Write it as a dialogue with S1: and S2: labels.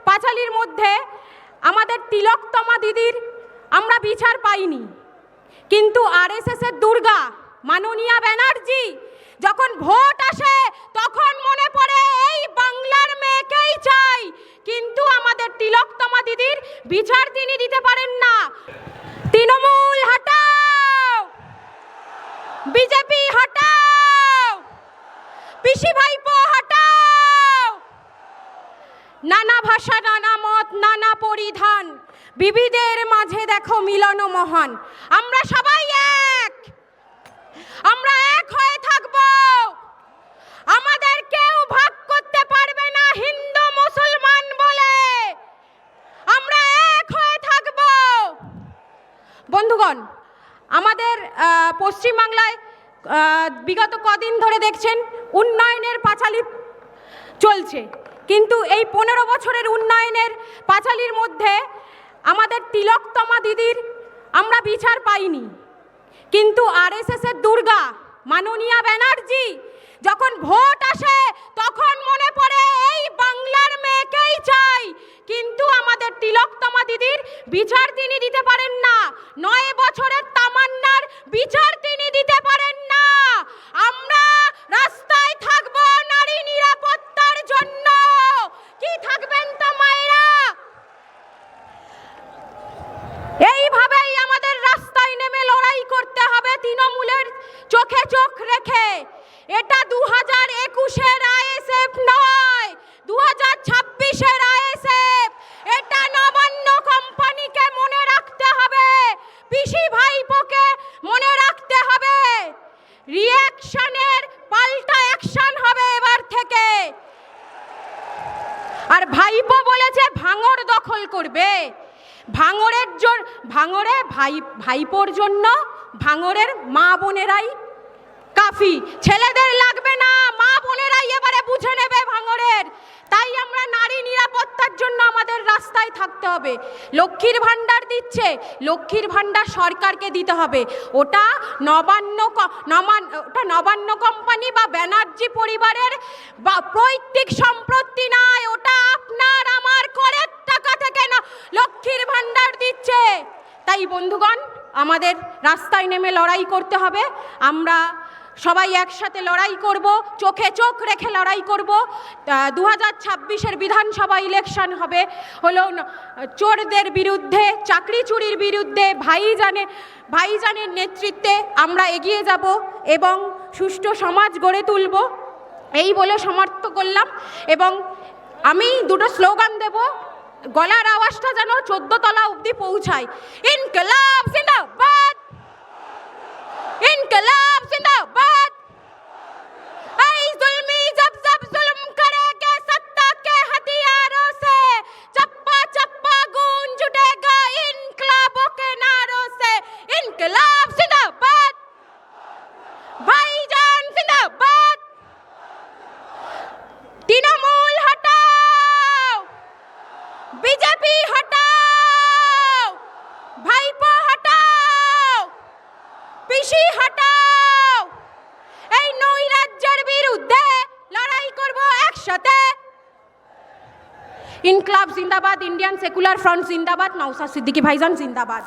S1: পাঁচালীর মধ্যে আমাদের তিলকতমা দিদির আমরা বিচার পাইনি, কিন্তু আরএসএসের দুর্গা মাননীয়া ব্যানার্জি যখন ভোট আসে তখন মনে পড়ে এই বাংলার মেয়েকেই চাই, কিন্তু আমাদের তিলকতমা দিদির বিচার তিনি দিতে পারেন না। তৃণমূল হটাও, বিজেপি হটাও, পিসি ভাইপো হটাও। নানা ভাষা, নানা মত, নানা পরিধান, বিবিধের মাঝে দেখো মিলন মহান। আমরা সবাই এক, আমরা এক হয়ে থাকব। আমাদের কেউ ভাগ করতে পারবে না হিন্দু মুসলমান বলে, আমরা এক হয়ে থাকব। বন্ধুগণ, আমাদের পশ্চিমবাংলায় বিগত কদিন ধরে দেখছেন উন্নয়নের পাঁচালী চলছে, কিন্তু এই 15 বছরের উন্নয়নের পাঁচালীর মধ্যে আমাদের তিলকতমা দিদির আমরা বিচার পাইনি, কিন্তু আরএসএসের দুর্গা মাননীয়া ব্যানার্জি যখন ভোট আসে তখন মনে পড়ে এই বাংলার মেয়েকেই চাই, কিন্তু আমাদের তিলকতমা দিদির বিচার তিনি দিতে পারেন না। 9 বছরের তামান্নার বিচার তিনি দিতে পারেন না। আমরা রাস্তায় থাকব নারী নিরাপত্তার জন্য। কি থাকবেন তো মায়েরা? এইভাবেই আমাদের রাস্তায় নেমে লড়াই করতে হবে তৃণমূলের চোখে চোখ রেখে। এটা 2021-এর আইএসএফ নয়, 2026-এর আইএসএফ। এটা নবান্ন কোম্পানিকে মনে রাখতে হবে, পিসি ভাইপোকে মনে রাখতে হবে। রিঅ্যাকশনের পাল্টা অ্যাকশন হবে এবার থেকে। আর ভাইপো বলেছে ভাঙড় দখল করবে। ভাঙড়ে ভাইপোর জন্য ভাঙড়ের মা বোনেরাই কাফি, ছেলেদের লাগবে না, মা বোনেরাই এবারে বুঝে নেবে ভাঙড়ের। তাই আমরা নারী নিরাপত্তার জন্য আমাদের রাস্তায় থাকতে হবে। লক্ষ্মীর ভাণ্ডার দিচ্ছে, লক্ষ্মীর ভাণ্ডার সরকারকে দিতে হবে। ওটা নবান্ন কোম্পানি বা ব্যানার্জি পরিবারের বা পৈতৃক সম্পত্তি নয়, ওটা আপনার আমার করের টাকা থেকে না লক্ষ্মীর ভাণ্ডার দিচ্ছে। তাই বন্ধুগণ, আমাদের রাস্তায় নেমে লড়াই করতে হবে। আমরা সবাই একসাথে লড়াই করব, চোখে চোখ রেখে লড়াই করব। 2026-এর বিধানসভা ইলেকশন হবে হলো চোরদের বিরুদ্ধে, চাকরি চুরির বিরুদ্ধে। ভাইজানের নেতৃত্বে আমরা এগিয়ে যাব এবং সুষ্ঠু সমাজ গড়ে তুলব, এই বলে সমর্থ করলাম। এবং আমি দুটো স্লোগান দেব, গলার আওয়াজটা যেন 14 তলা অবধি পৌঁছায়। ইনকলাব জিন্দাবাদ, ইনকলাব জিন্দাবাদ। ऐ जुल्मी जब जब जुल्म करेंगे सत्ता के हथियारों से, चप्पा चप्पा गूंज उठेगा इनकलाबों के नारों से। इनकलाब जिंदाबाद, भाईजान जिंदाबाद। तृणमूल हटाओ, बीजेपी हटाओ, भाईपो हटाओ, পিসি হটাও। এই নৈরাজ্যের বিরুদ্ধে লড়াই করব একসাথে। ইনকলাব জিন্দাবাদ, ইন্ডিয়ান সেকুলার ফ্রন্ট জিন্দাবাদ, নওশাদ সিদ্দিকী ভাইজান জিন্দাবাদ।